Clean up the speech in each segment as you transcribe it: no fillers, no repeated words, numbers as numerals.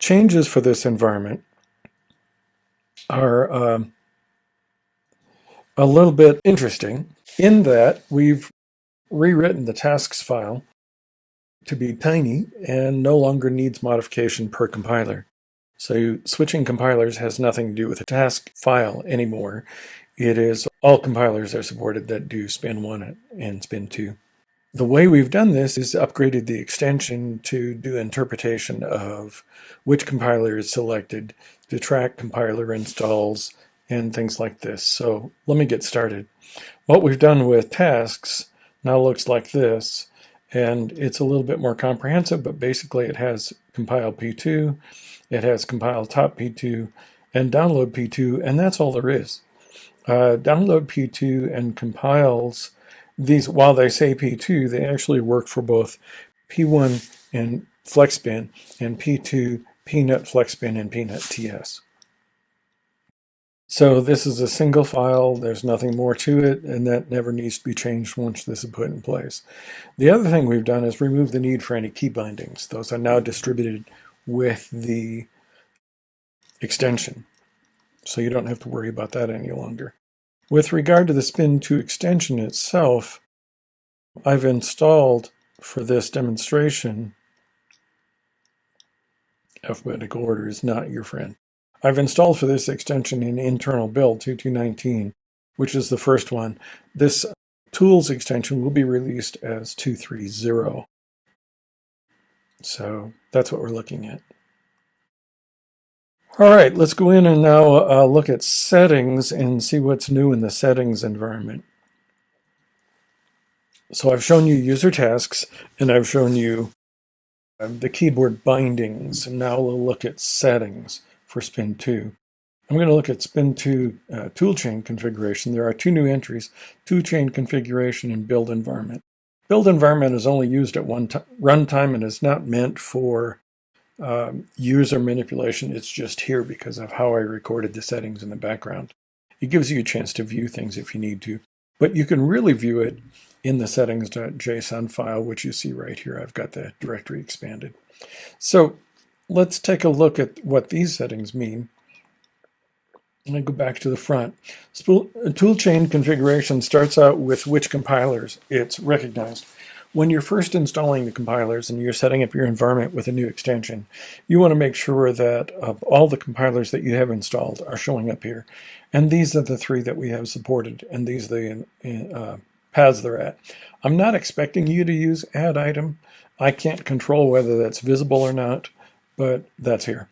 changes for this environment are a little bit interesting in that we've rewritten the tasks file to be tiny and no longer needs modification per compiler. So switching compilers has nothing to do with the task file anymore. It is all compilers are supported that do Spin1 and Spin2. The way we've done this is upgraded the extension to do interpretation of which compiler is selected, to track compiler installs, and things like this. So let me get started. What we've done with tasks now looks like this, and it's a little bit more comprehensive, but basically it has compile P2, it has compile top P2, and download P2, and that's all there is. Download P2 and compiles these, while they say P2, they actually work for both P1 and FlexSpin, and P2, PNut FlexSpin, and PNut TS. So this is a single file, there's nothing more to it, and that never needs to be changed once this is put in place. The other thing we've done is remove the need for any key bindings. Those are now distributed with the extension, so you don't have to worry about that any longer. With regard to the Spin2 extension itself, I've installed for this demonstration, alphabetical order is not your friend. I've installed for this extension in internal build 2219, which is the first one. This tools extension will be released as 230. So that's what we're looking at. All right, let's go in and now look at settings and see what's new in the settings environment. So I've shown you user tasks, and I've shown you the keyboard bindings, and now we'll look at settings for Spin2. I'm going to look at Spin2 toolchain configuration. There are two new entries, toolchain configuration and build environment. Build environment is only used at one runtime and is not meant for user manipulation. It's just here because of how I recorded the settings in the background. It gives you a chance to view things if you need to, but you can really view it in the settings.json file, which you see right here. I've got the directory expanded. So let's take a look at what these settings mean. I'm going to go back to the front. Toolchain configuration starts out with which compilers it's recognized. When you're first installing the compilers and you're setting up your environment with a new extension, you want to make sure that all the compilers that you have installed are showing up here. And these are the three that we have supported, and these are the paths they're at. I'm not expecting you to use add item. I can't control whether that's visible or not, but that's here.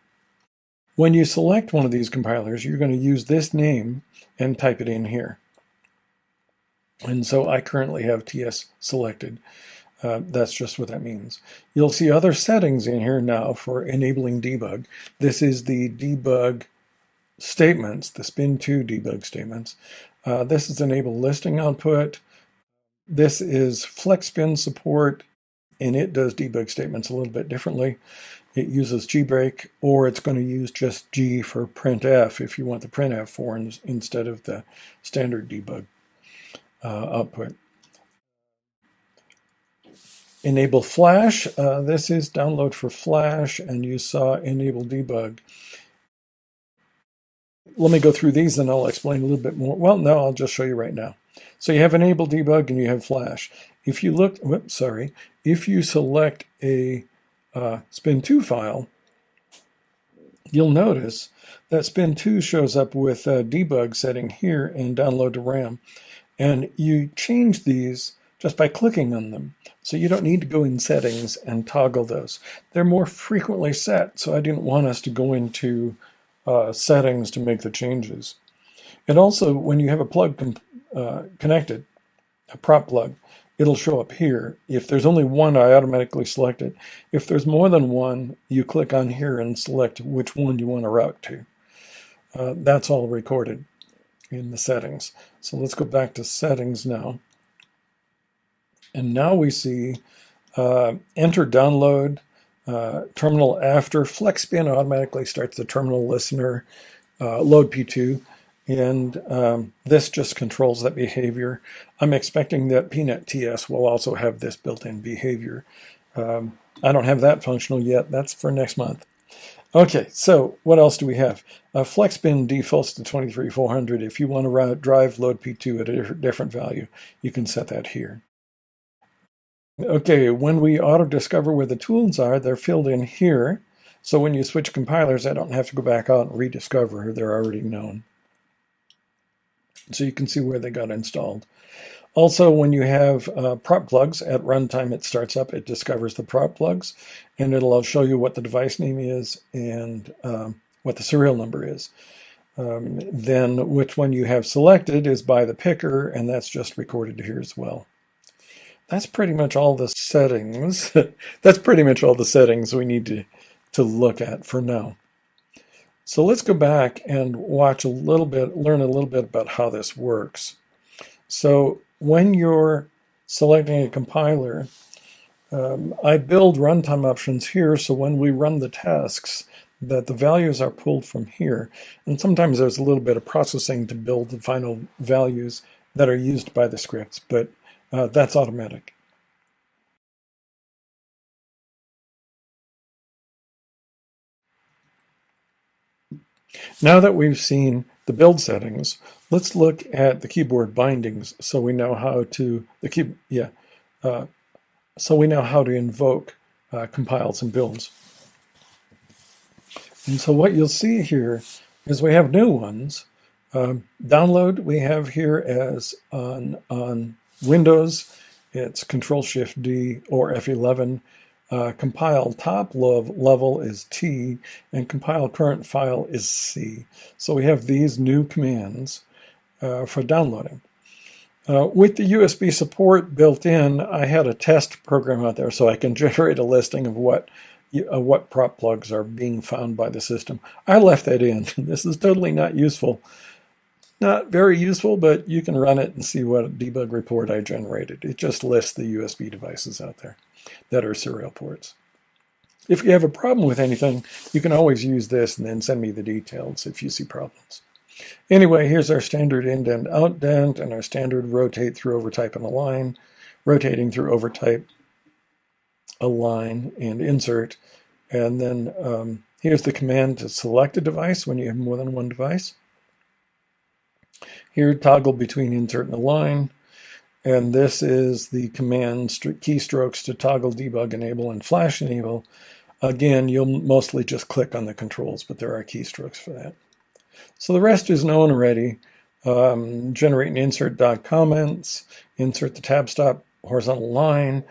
When you select one of these compilers, you're going to use this name and type it in here. And so I currently have TS selected. That's just what that means. You'll see other settings in here now for enabling debug. This is the debug statements, the Spin2 debug statements. This is enable listing output. This is FlexSpin support, and it does debug statements a little bit differently. It uses gbreak, or it's going to use just G for printf if you want the printf for instead of the standard debug output. Enable Flash. This is download for Flash, and you saw enable debug. Let me go through these and I'll explain a little bit more. Well, no, I'll just show you right now. So you have enable debug and you have Flash. If you look, if you select a Spin2 file, you'll notice that Spin2 shows up with a debug setting here and download to RAM. And you change these just by clicking on them. So you don't need to go in settings and toggle those. They're more frequently set, so I didn't want us to go into settings to make the changes. And also, when you have a plug connected, a prop plug, it'll show up here. If there's only one, I automatically select it. If there's more than one, you click on here and select which one you want to route to. That's all recorded in the settings. So let's go back to settings now. And now we see enter download, terminal after. FlexSpin automatically starts the terminal listener, load P2, and this just controls that behavior. I'm expecting that PNut TS will also have this built-in behavior. I don't have that functional yet. That's for next month. Okay, so what else do we have? FlexSpin defaults to 23400. If you want to drive load P2 at a different value, you can set that here. Okay, when we auto-discover where the tools are, they're filled in here. So when you switch compilers, I don't have to go back out and rediscover. They're already known. So you can see where they got installed. Also, when you have prop plugs at runtime, it starts up, it discovers the prop plugs, and it'll show you what the device name is and what the serial number is. Then which one you have selected is by the picker, and that's just recorded here as well. That's pretty much all the settings. That's pretty much all the settings we need to look at for now. So let's go back and watch a little bit, learn a little bit about how this works. So when you're selecting a compiler, I build runtime options here, so when we run the tasks, that the values are pulled from here. And sometimes there's a little bit of processing to build the final values that are used by the scripts, but that's automatic. Now that we've seen the build settings, let's look at the keyboard bindings so we know how to so we know how to invoke compiles and builds. And so what you'll see here is we have new ones. Download we have here as on Windows, it's Control-Shift-D or F11. Compile top level is T, and compile current file is C. So we have these new commands for downloading. With the USB support built in, I had a test program out there so I can generate a listing of what prop plugs are being found by the system. I left that in. This is totally not useful. Not very useful, but you can run it and see what debug report I generated. It just lists the USB devices out there that are serial ports. If you have a problem with anything, you can always use this and then send me the details if you see problems. Anyway, here's our standard indent outdent and our standard rotate through overtype and align, rotating through overtype, align, and insert. And then here's the command to select a device when you have more than one device. Here, toggle between insert and align. And this is the command keystrokes to toggle debug enable and flash enable. Again, you'll mostly just click on the controls, but there are keystrokes for that. So the rest is known already. Generate and insert dot comments, insert the tab stop horizontal line,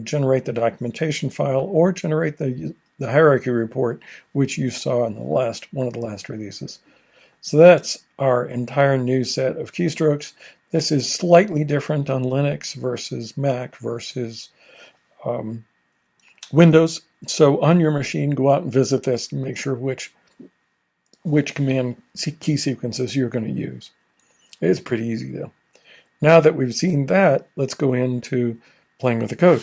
generate the documentation file, or generate the hierarchy report, which you saw in one of the last releases. So that's our entire new set of keystrokes. This is slightly different on Linux versus Mac versus Windows. So on your machine, go out and visit this and make sure which command key sequences you're going to use. It's pretty easy though. Now that we've seen that, let's go into playing with the code.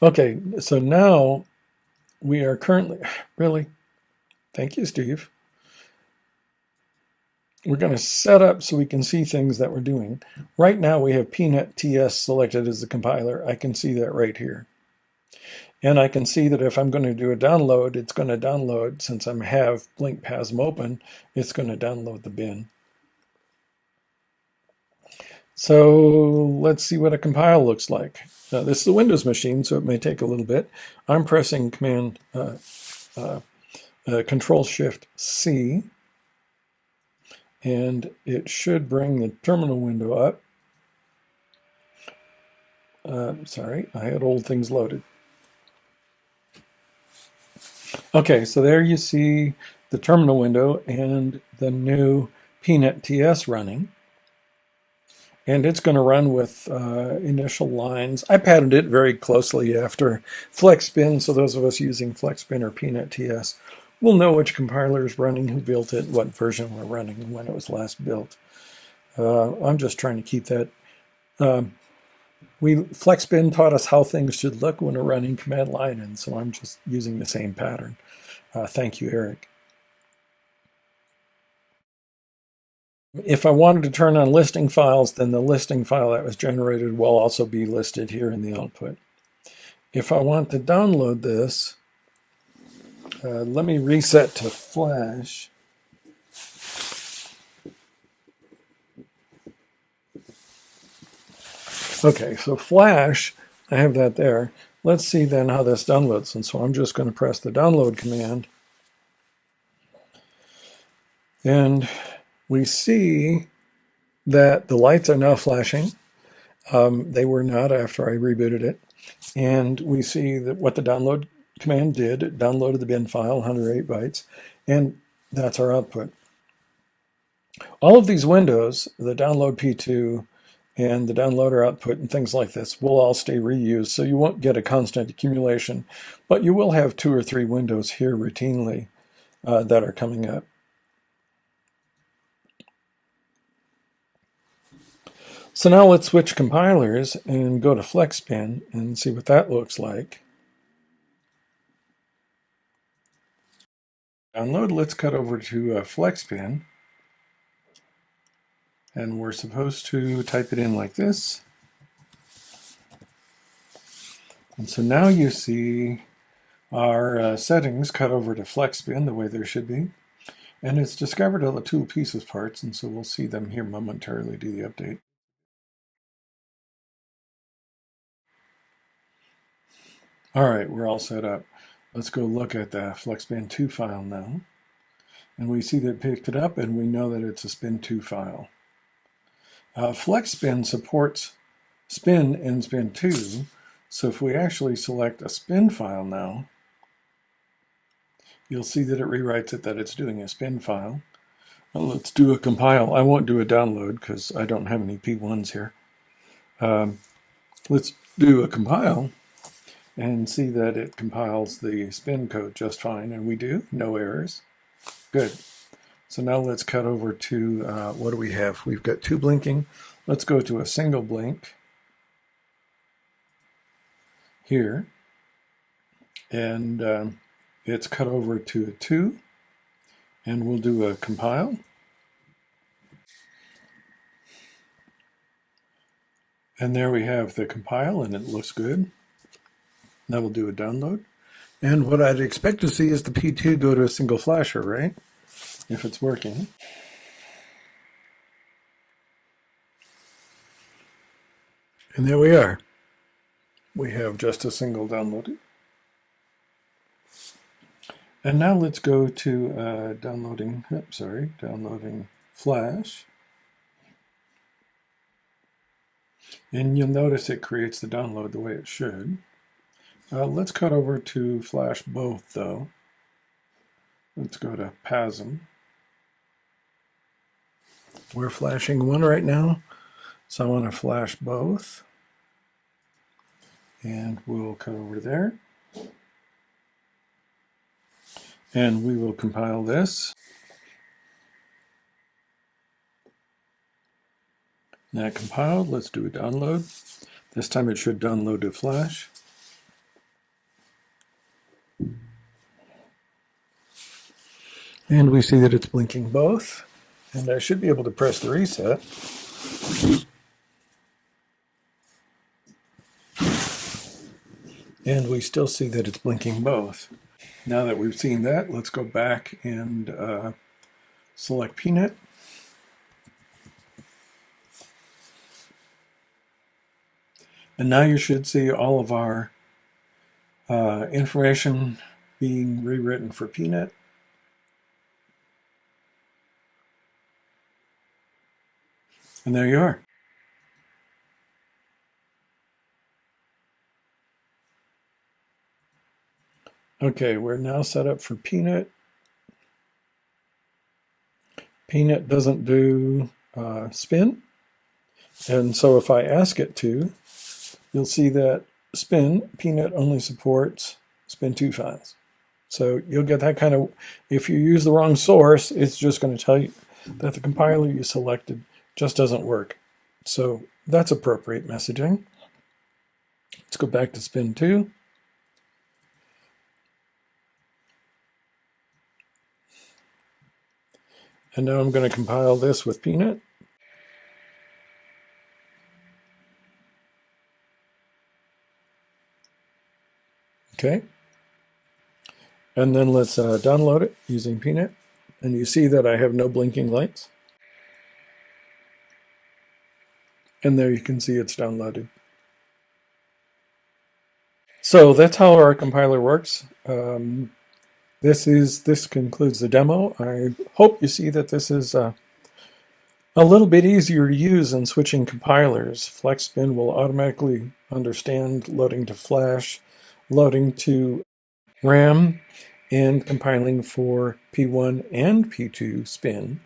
Okay, so now we are currently, really, thank you, Steve. We're going to set up so we can see things that we're doing. Right now we have PNut TS selected as the compiler. I can see that right here. And I can see that if I'm going to do a download, it's going to download, since I have BlinkPASM open, it's going to download the bin. So let's see what a compile looks like. Now, this is a Windows machine, so it may take a little bit. I'm pressing Control-Shift-C. And it should bring the terminal window up. Sorry, I had old things loaded. Okay, so there you see the terminal window and the new PNut TS running. And it's going to run with initial lines. I patterned it very closely after FlexSpin, so those of us using FlexSpin or PNut TS we'll know which compiler is running, who built it, what version we're running, and when it was last built. I'm just trying to keep that. FlexSpin taught us how things should look when we're running command line, and so I'm just using the same pattern. Thank you, Eric. If I wanted to turn on listing files, then the listing file that was generated will also be listed here in the output. if I want to download this, let me reset to Flash. Okay, so Flash, I have that there. Let's see then how this downloads. And so I'm just going to press the download command. And we see that the lights are now flashing. They were not after I rebooted it. And we see that what the download command did, it downloaded the bin file, 108 bytes, and that's our output. All of these windows, the download P2 and the downloader output and things like this, will all stay reused, so you won't get a constant accumulation, but you will have 2 or 3 windows here routinely that are coming up. So now let's switch compilers and go to FlexSpin and see what that looks like. Download, let's cut over to FlexSpin. And we're supposed to type it in like this. And so now you see our settings cut over to FlexSpin the way there should be. And it's discovered all the tool pieces parts, and so we'll see them here momentarily do the update. All right, we're all set up. Let's go look at the FlexSpin2 file now. And we see that it picked it up, and we know that it's a Spin2 file. FlexSpin supports Spin and Spin2, so if we actually select a Spin file now, you'll see that it rewrites it that it's doing a Spin file. Well, let's do a compile. I won't do a download because I don't have any P1s here. Let's do a compile and see that it compiles the Spin code just fine, and we do, no errors. Good. So now let's cut over to, what do we have? We've got 2 blinking. Let's go to a single blink here. And it's cut over to a 2. And we'll do a compile. And there we have the compile, and it looks good. Now we'll do a download. And what I'd expect to see is the P2 go to a single flasher, right? If it's working. And there we are. We have just a single downloaded. And now let's go to downloading Flash. And you'll notice it creates the download the way it should. Let's cut over to Flash both though. Let's go to PASM. We're flashing one right now, so I want to flash both. And we'll cut over there. And we will compile this. Now compiled, let's do a download. This time it should download to Flash. And we see that it's blinking both. And I should be able to press the reset. And we still see that it's blinking both. Now that we've seen that, let's go back and select PNut. And now you should see all of our information being rewritten for PNut. And there you are. Okay, we're now set up for PNut. PNut doesn't do spin. And so if I ask it to, you'll see that PNut only supports Spin2 files. So you'll get that kind of, if you use the wrong source, it's just going to tell you that the compiler you selected just doesn't work. So that's appropriate messaging. Let's go back to Spin2. And now I'm going to compile this with PNut. Okay. And then let's download it using PNut. And you see that I have no blinking lights. And there you can see it's downloaded. So that's how our compiler works. This concludes the demo. I hope you see that this is a little bit easier to use than switching compilers. FlexSpin will automatically understand loading to Flash, loading to RAM, and compiling for P1 and P2 spin.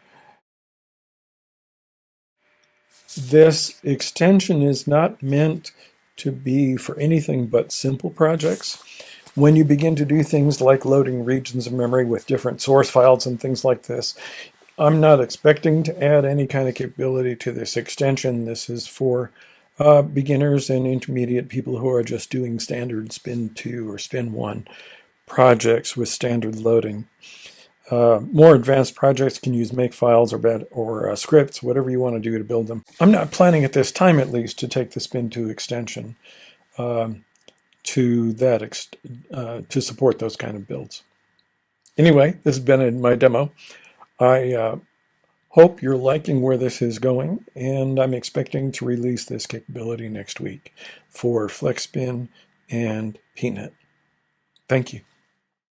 This extension is not meant to be for anything but simple projects. When you begin to do things like loading regions of memory with different source files and things like this, I'm not expecting to add any kind of capability to this extension. This is for beginners and intermediate people who are just doing standard Spin2 or Spin1 projects with standard loading. More advanced projects can use makefiles or scripts, whatever you want to do to build them. I'm not planning at this time, at least, to take the Spin2 extension to support those kind of builds. Anyway, this has been my demo. I hope you're liking where this is going, and I'm expecting to release this capability next week for FlexSpin and PNut. Thank you.